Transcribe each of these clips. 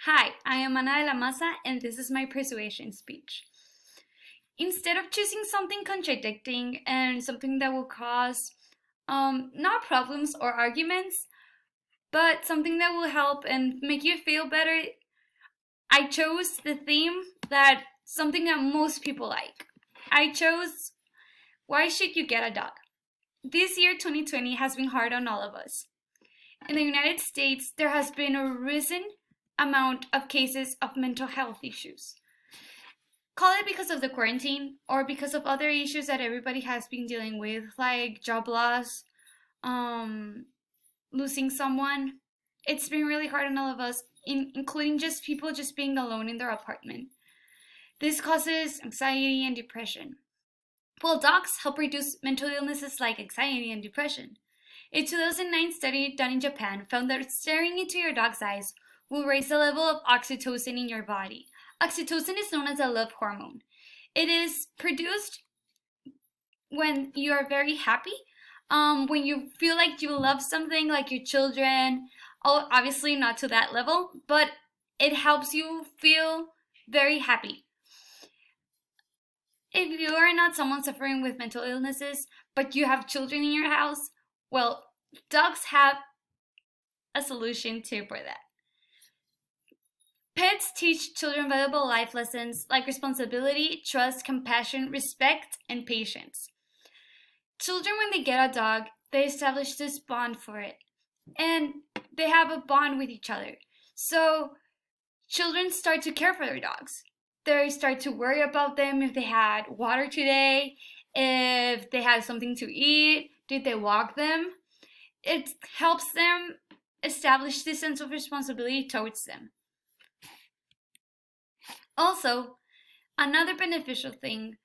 Hi, I am Ana de la Maza, and this is my persuasion speech. Instead of choosing something contradicting and something that will cause not problems or arguments, but something that will help and make you feel better, I chose the theme that something that most people like. I chose Why Should You Get a Dog? This year, 2020, has been hard on all of us. In the United States, there has been a risen amount of cases of mental health issues. Call it because of the quarantine or because of other issues that everybody has been dealing with, like job loss, um, losing someone. It's been really hard on all of us, including just people just being alone in their apartment. This causes anxiety and depression. Well, dogs help reduce mental illnesses like anxiety and depression. A 2009 study done in Japan found that staring into your dog's eyes will raise the level of oxytocin in your body. Oxytocin is known as a love hormone. It is produced when you are very happy, when you feel like you love something, like your children. Oh, obviously not to that level, but it helps you feel very happy. If you are not someone suffering with mental illnesses, but you have children in your house, well, dogs have a solution too for that. Pets teach children valuable life lessons like responsibility, trust, compassion, respect, and patience. Children, when they get a dog, they establish this bond for it, and they have a bond with each other. So children start to care for their dogs. They start to worry about them if they had water today, if they had something to eat, did they walk them. It helps them establish this sense of responsibility towards them. Also, another beneficial thing,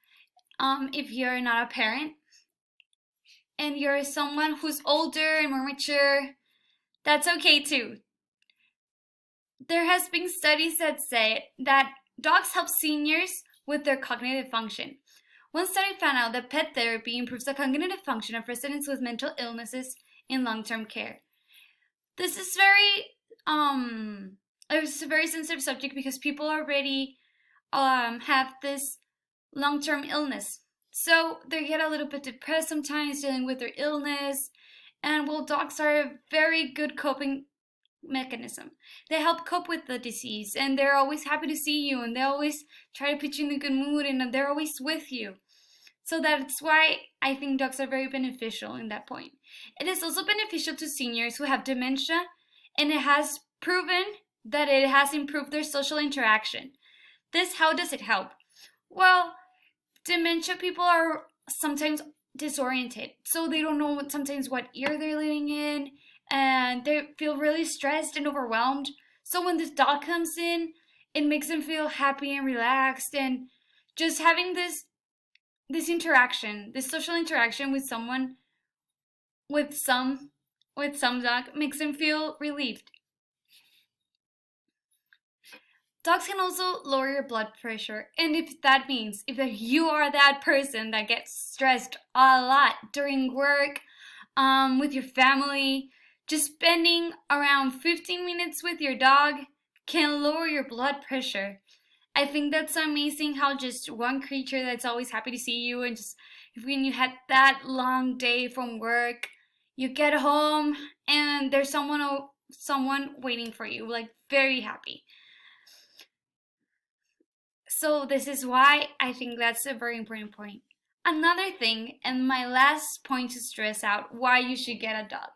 if you're not a parent and you're someone who's older and more mature, that's okay too. There has been studies that say that dogs help seniors with their cognitive function. One study found out that pet therapy improves the cognitive function of residents with mental illnesses in long-term care. This is it's a very sensitive subject because people already have this long-term illness. So they get a little bit depressed sometimes dealing with their illness. And well, dogs are a very good coping mechanism. They help cope with the disease, and they're always happy to see you, and they always try to put you in a good mood, and they're always with you. So that's why I think dogs are very beneficial in that point. It is also beneficial to seniors who have dementia, and it has proven that it has improved their social interaction. How does it help? Well, dementia people are sometimes disoriented, so they don't know sometimes what year they're living in, and they feel really stressed and overwhelmed. So when this dog comes in, it makes them feel happy and relaxed, and just having this interaction, this social interaction with someone, with some dog, makes them feel relieved. Dogs can also lower your blood pressure, and if that means if you are that person that gets stressed a lot during work, with your family, just spending around 15 minutes with your dog can lower your blood pressure. I think that's amazing how just one creature that's always happy to see you, and just when you had that long day from work, you get home and there's someone waiting for you, like very happy. So this is why I think that's a very important point. Another thing, and my last point to stress out why you should get a dog.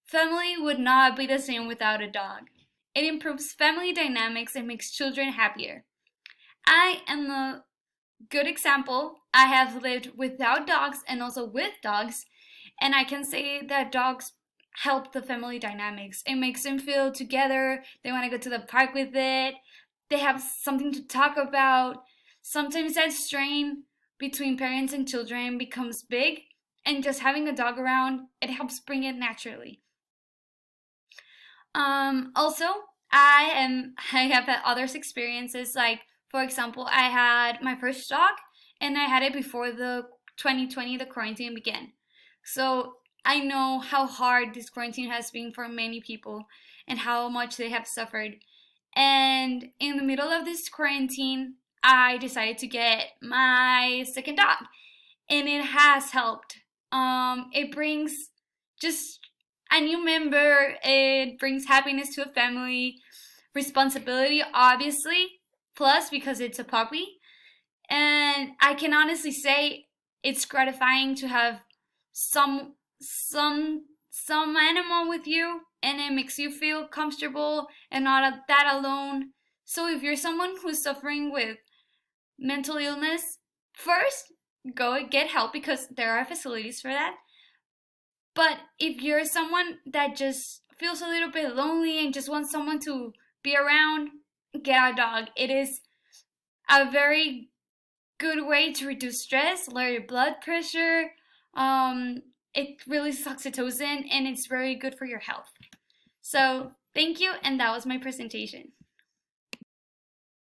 Family would not be the same without a dog. It improves family dynamics and makes children happier. I am a good example. I have lived without dogs and also with dogs, and I can say that dogs help the family dynamics. It makes them feel together. They want to go to the park with it. They have something to talk about. Sometimes that strain between parents and children becomes big, and just having a dog around, it helps bring it naturally. Also, I have had others experiences, like for example, I had my first dog and I had it before the 2020 the quarantine began. So I know how hard this quarantine has been for many people and how much they have suffered. And in the middle of this quarantine, I decided to get my second dog, and it has helped. It brings just a new member, it brings happiness to a family, responsibility, obviously, plus because it's a puppy. And I can honestly say it's gratifying to have some animal with you, and it makes you feel comfortable and not that alone. So if you're someone who's suffering with mental illness, first go get help because there are facilities for that. But if you're someone that just feels a little bit lonely and just wants someone to be around, get a dog. It is a very good way to reduce stress, lower your blood pressure. Um, it releases oxytocin and it's very good for your health. So, thank you, and that was my presentation.